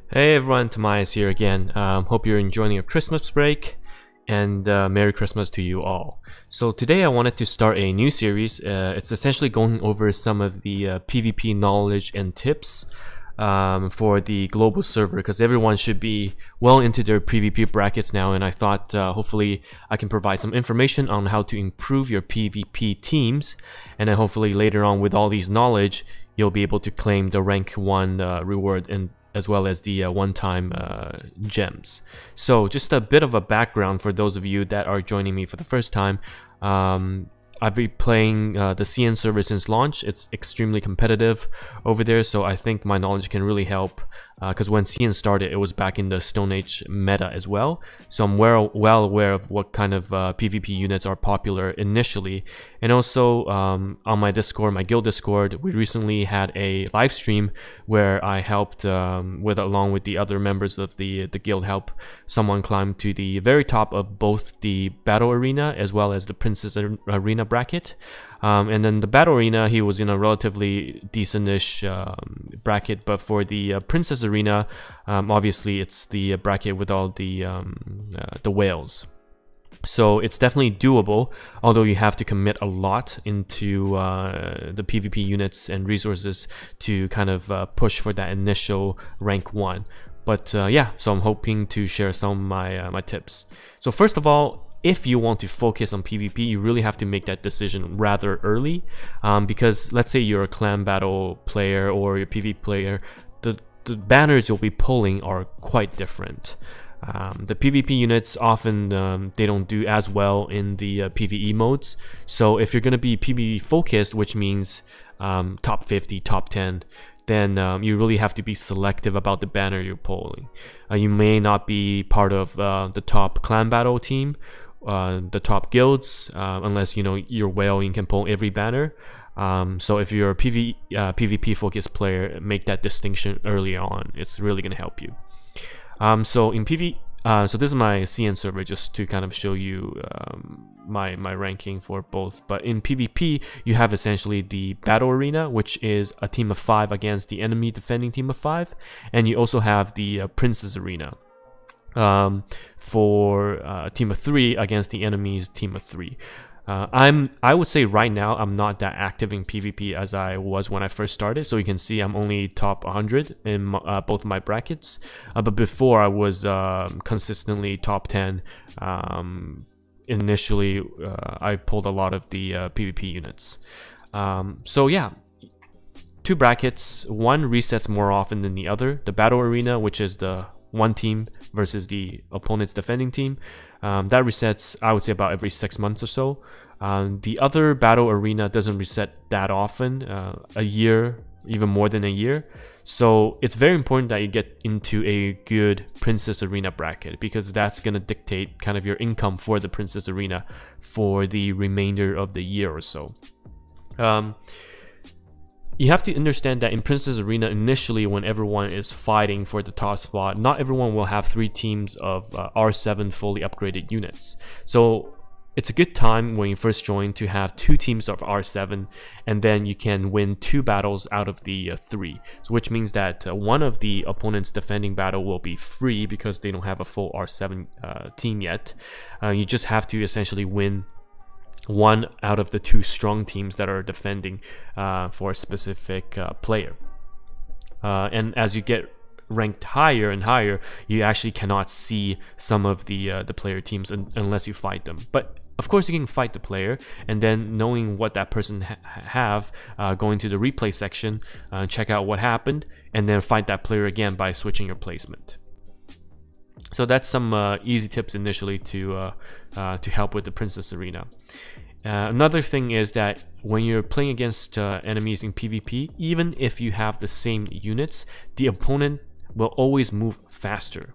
Hey everyone, Tobias here again. Hope you're enjoying your Christmas break, and Merry Christmas to you all. So today I wanted to start a new series. It's essentially going over some of the PvP knowledge and tips for the global server, because everyone should be well into their PvP brackets now, and I thought hopefully I can provide some information on how to improve your PvP teams, and then hopefully later on with all these knowledge you'll be able to claim the rank 1 reward and as well as the one-time gems. So just a bit of a background for those of you that are joining me for the first time. I've been playing the CN server since launch. It's extremely competitive over there, so I think my knowledge can really help, because when CN started, it was back in the Stone Age meta as well. So I'm well aware of what kind of PvP units are popular initially. And also on my Discord, my guild Discord, we recently had a live stream where I helped along with the other members of the guild, help someone climb to the very top of both the battle arena as well as the princess arena bracket. And then the battle arena, he was in a relatively decent-ish bracket, but for the princess arena, obviously it's the bracket with all the whales. So it's definitely doable, although you have to commit a lot into the PvP units and resources to kind of push for that initial rank 1. But yeah, so I'm hoping to share some of my tips. So first of all, if you want to focus on PvP, you really have to make that decision rather early, because let's say you're a clan battle player or you're a PvP player, the banners you'll be pulling are quite different. The PvP units often they don't do as well in the PvE modes. So if you're going to be PvE focused, which means top 50, top 10, then you really have to be selective about the banner you're pulling. You may not be part of the top clan battle team, the top guilds, unless you know your whale and can pull every banner. So if you're a PvP focused player, make that distinction early on. It's really going to help you. So in PvP, so this is my CN server, just to kind of show you my ranking for both. But in PvP, you have essentially the battle arena, which is a team of 5 against the enemy defending team of 5, and you also have the princess arena for a team of 3 against the enemy's team of 3. I would say right now I'm not that active in PvP as I was when I first started. So you can see I'm only top 100 in both of my brackets. But before I was consistently top 10. Initially, I pulled a lot of the PvP units. So yeah, 2 brackets. One resets more often than the other. The battle arena, which is the one team versus the opponent's defending team, that resets, I would say, about every 6 months or so. The other battle arena doesn't reset that often, a year, even more than a year. So it's very important that you get into a good princess arena bracket, because that's going to dictate kind of your income for the princess arena for the remainder of the year or so. You have to understand that in Princess Arena, initially when everyone is fighting for the top spot, not everyone will have 3 teams of R7 fully upgraded units. So it's a good time when you first join to have 2 teams of R7, and then you can win 2 battles out of the 3. So which means that one of the opponent's defending battle will be free because they don't have a full R7 team yet. You just have to essentially win 1 out of the 2 strong teams that are defending for a specific player. And as you get ranked higher and higher, you actually cannot see some of the player teams unless you fight them. But of course you can fight the player, and then knowing what that person have, going to the replay section, check out what happened, and then fight that player again by switching your placement. So that's some easy tips initially to help with the Princess Arena. Another thing is that when you're playing against enemies in PvP, even if you have the same units, the opponent will always move faster.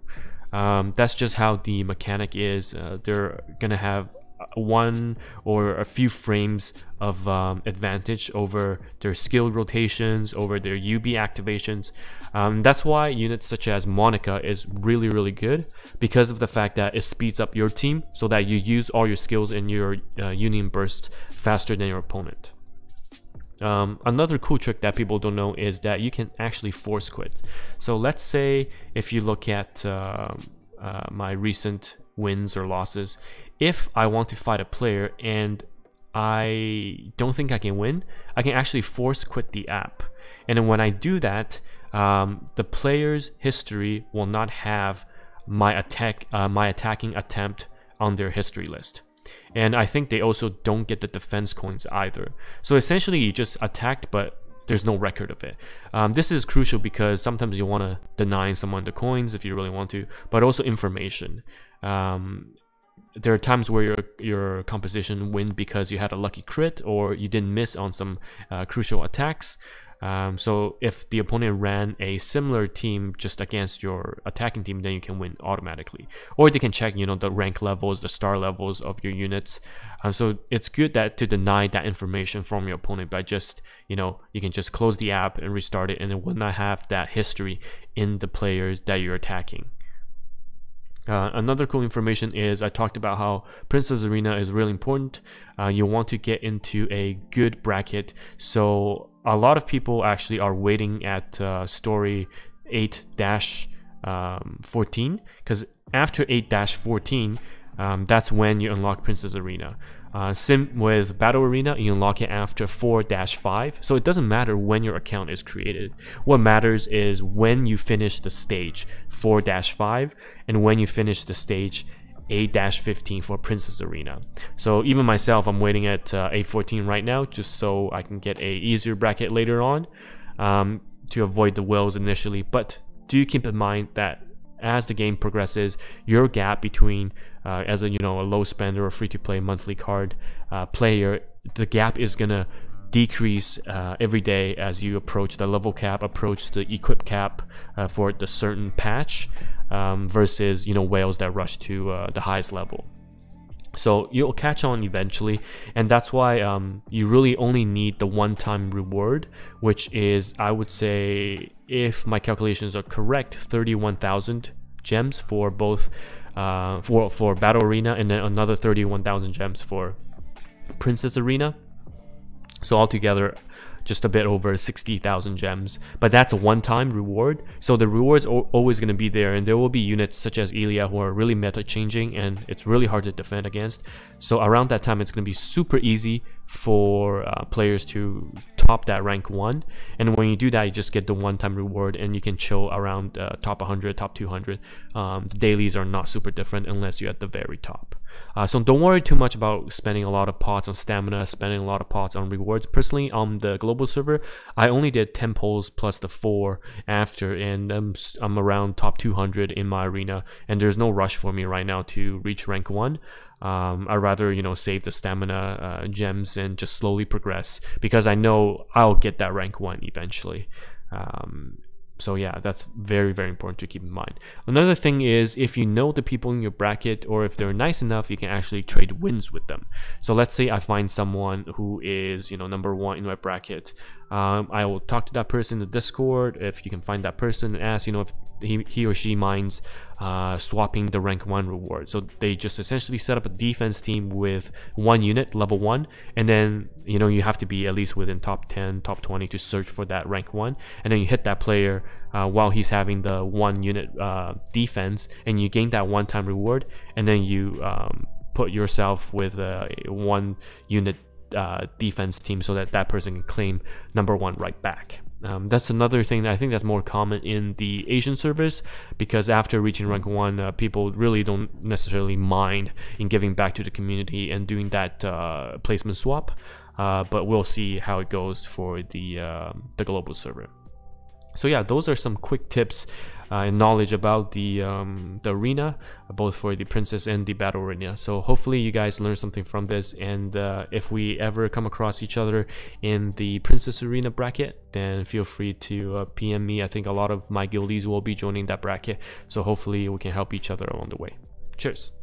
That's just how the mechanic is. They're gonna have 1 or a few frames of advantage over their skill rotations, over their UB activations. That's why units such as Monica is really good, because of the fact that it speeds up your team so that you use all your skills in your Union Burst faster than your opponent. Another cool trick that people don't know is that you can actually force quit. So let's say if you look at my recent wins or losses, if I want to fight a player and I don't think I can win, I can actually force quit the app. And then when I do that, the player's history will not have my attacking attempt on their history list. And I think they also don't get the defense coins either. So essentially you just attacked, but there's no record of it. This is crucial because sometimes you want to deny someone the coins if you really want to, but also information. There are times where your composition wins because you had a lucky crit or you didn't miss on some crucial attacks. So if the opponent ran a similar team just against your attacking team, then you can win automatically. Or they can check, the rank levels, the star levels of your units. So it's good to deny that information from your opponent by just, you can just close the app and restart it, and it will not have that history in the players that you're attacking. Another cool information is I talked about how Princess Arena is really important. You want to get into a good bracket. So a lot of people actually are waiting at story 8-14, because after 8-14, that's when you unlock Princess Arena. Sim with Battle Arena, you unlock it after 4-5, so it doesn't matter when your account is created. What matters is when you finish the stage 4-5 and when you finish the stage 8-15 for Princess Arena. So even myself, I'm waiting at 8-14 right now, just so I can get a easier bracket later on, to avoid the whales initially. But do keep in mind that as the game progresses, your gap between as a low spender or free-to-play monthly card player, the gap is gonna decrease every day as you approach the level cap, approach the equip cap for the certain patch, versus whales that rush to the highest level. So you'll catch on eventually, and that's why you really only need the one-time reward, which is, I would say, if my calculations are correct, 31,000 gems for both for Battle Arena, and then another 31,000 gems for Princess Arena. So altogether, just a bit over 60,000 gems, but that's a one-time reward. So the rewards are always going to be there, and there will be units such as Elia who are really meta changing, and it's really hard to defend against. So around that time, it's going to be super easy for players to top that rank 1, and when you do that, you just get the one-time reward, and you can chill around top 100, top 200. The dailies are not super different unless you're at the very top. So don't worry too much about spending a lot of pots on stamina, spending a lot of pots on rewards. Personally, on the global server, I only did 10 pulls plus the 4 after, and I'm around top 200 in my arena, and there's no rush for me right now to reach rank 1. I'd rather save the stamina gems and just slowly progress, because I know I'll get that rank 1 eventually. So yeah, that's very, very important to keep in mind. Another thing is, if you know the people in your bracket, or if they're nice enough, you can actually trade wins with them. So let's say I find someone who is number 1 in my bracket. I will talk to that person in the Discord, if you can find that person, and ask if he or she minds swapping the rank 1 reward. So they just essentially set up a defense team with 1 unit, level 1, and then you have to be at least within top 10, top 20 to search for that rank 1, and then you hit that player while he's having the 1 unit defense, and you gain that one-time reward, and then you put yourself with a 1 unit defense team so that person can claim number 1 right back. That's another thing that I think that's more common in the Asian servers, because after reaching rank 1, people really don't necessarily mind in giving back to the community and doing that placement swap. But we'll see how it goes for the global server. So yeah, those are some quick tips and knowledge about the arena, both for the Princess and the Battle Arena. So hopefully you guys learned something from this, and if we ever come across each other in the Princess Arena bracket, then feel free to PM me. I think a lot of my guildies will be joining that bracket, so hopefully we can help each other along the way. Cheers!